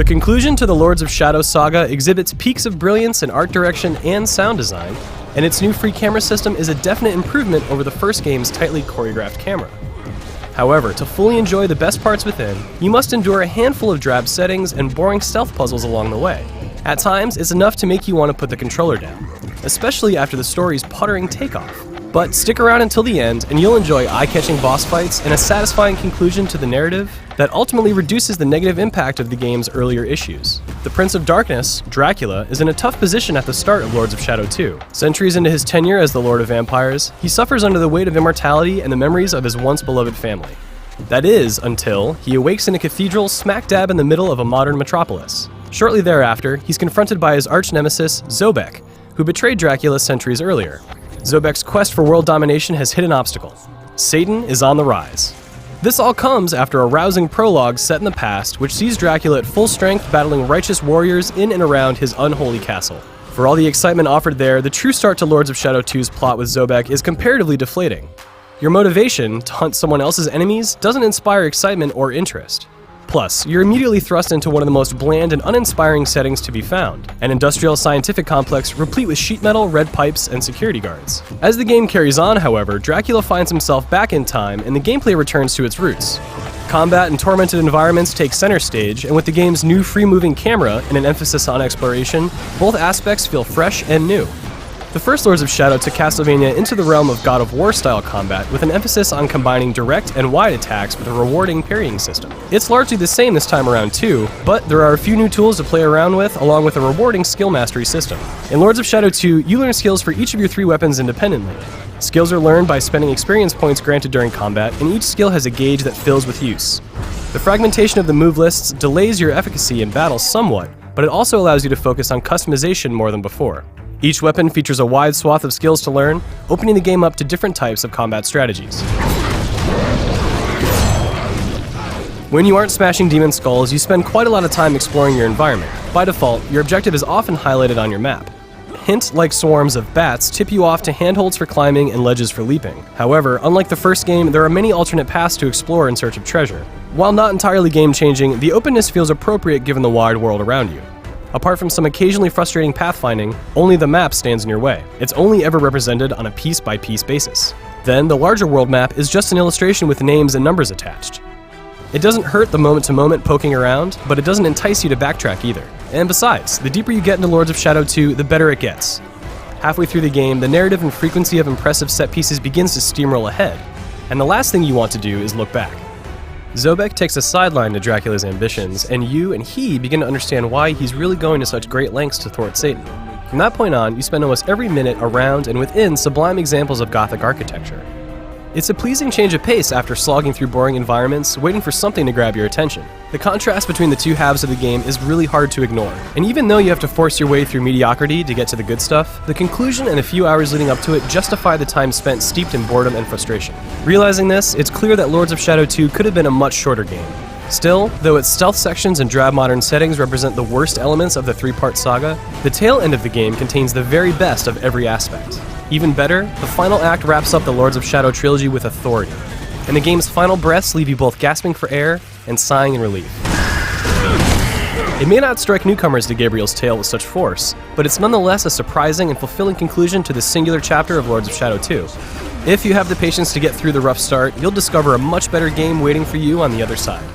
The conclusion to the Lords of Shadow saga exhibits peaks of brilliance in art direction and sound design, and its new free camera system is a definite improvement over the first game's tightly choreographed camera. However, to fully enjoy the best parts within, you must endure a handful of drab settings and boring stealth puzzles along the way. At times, it's enough to make you want to put the controller down, especially after the story's puttering takeoff. But stick around until the end and you'll enjoy eye-catching boss fights and a satisfying conclusion to the narrative that ultimately reduces the negative impact of the game's earlier issues. The Prince of Darkness, Dracula, is in a tough position at the start of Lords of Shadow 2. Centuries into his tenure as the Lord of Vampires, he suffers under the weight of immortality and the memories of his once-beloved family. That is, until he awakes in a cathedral smack dab in the middle of a modern metropolis. Shortly thereafter, he's confronted by his arch-nemesis, Zobek, who betrayed Dracula centuries earlier. Zobek's quest for world domination has hit an obstacle. Satan is on the rise. This all comes after a rousing prologue set in the past, which sees Dracula at full strength battling righteous warriors in and around his unholy castle. For all the excitement offered there, the true start to Lords of Shadow 2's plot with Zobek is comparatively deflating. Your motivation to hunt someone else's enemies doesn't inspire excitement or interest. Plus, you're immediately thrust into one of the most bland and uninspiring settings to be found, an industrial scientific complex replete with sheet metal, red pipes, and security guards. As the game carries on, however, Dracula finds himself back in time and the gameplay returns to its roots. Combat and tormented environments take center stage, and with the game's new free-moving camera and an emphasis on exploration, both aspects feel fresh and new. The first Lords of Shadow took Castlevania into the realm of God of War-style combat with an emphasis on combining direct and wide attacks with a rewarding parrying system. It's largely the same this time around too, but there are a few new tools to play around with along with a rewarding skill mastery system. In Lords of Shadow 2, you learn skills for each of your 3 weapons independently. Skills are learned by spending experience points granted during combat, and each skill has a gauge that fills with use. The fragmentation of the move lists delays your efficacy in battle somewhat, but it also allows you to focus on customization more than before. Each weapon features a wide swath of skills to learn, opening the game up to different types of combat strategies. When you aren't smashing demon skulls, you spend quite a lot of time exploring your environment. By default, your objective is often highlighted on your map. Hint-like swarms of bats tip you off to handholds for climbing and ledges for leaping. However, unlike the first game, there are many alternate paths to explore in search of treasure. While not entirely game-changing, the openness feels appropriate given the wide world around you. Apart from some occasionally frustrating pathfinding, only the map stands in your way. It's only ever represented on a piece-by-piece basis. Then, the larger world map is just an illustration with names and numbers attached. It doesn't hurt the moment-to-moment poking around, but it doesn't entice you to backtrack either. And besides, the deeper you get into Lords of Shadow 2, the better it gets. Halfway through the game, the narrative and frequency of impressive set pieces begins to steamroll ahead, and the last thing you want to do is look back. Zobek takes a sideline to Dracula's ambitions, and you and he begin to understand why he's really going to such great lengths to thwart Satan. From that point on, you spend almost every minute around and within sublime examples of Gothic architecture. It's a pleasing change of pace after slogging through boring environments, waiting for something to grab your attention. The contrast between the two halves of the game is really hard to ignore, and even though you have to force your way through mediocrity to get to the good stuff, the conclusion and a few hours leading up to it justify the time spent steeped in boredom and frustration. Realizing this, it's clear that Lords of Shadow 2 could have been a much shorter game. Still, though its stealth sections and drab modern settings represent the worst elements of the 3-part saga, the tail end of the game contains the very best of every aspect. Even better, the final act wraps up the Lords of Shadow trilogy with authority, and the game's final breaths leave you both gasping for air and sighing in relief. It may not strike newcomers to Gabriel's tale with such force, but it's nonetheless a surprising and fulfilling conclusion to this singular chapter of Lords of Shadow 2. If you have the patience to get through the rough start, you'll discover a much better game waiting for you on the other side.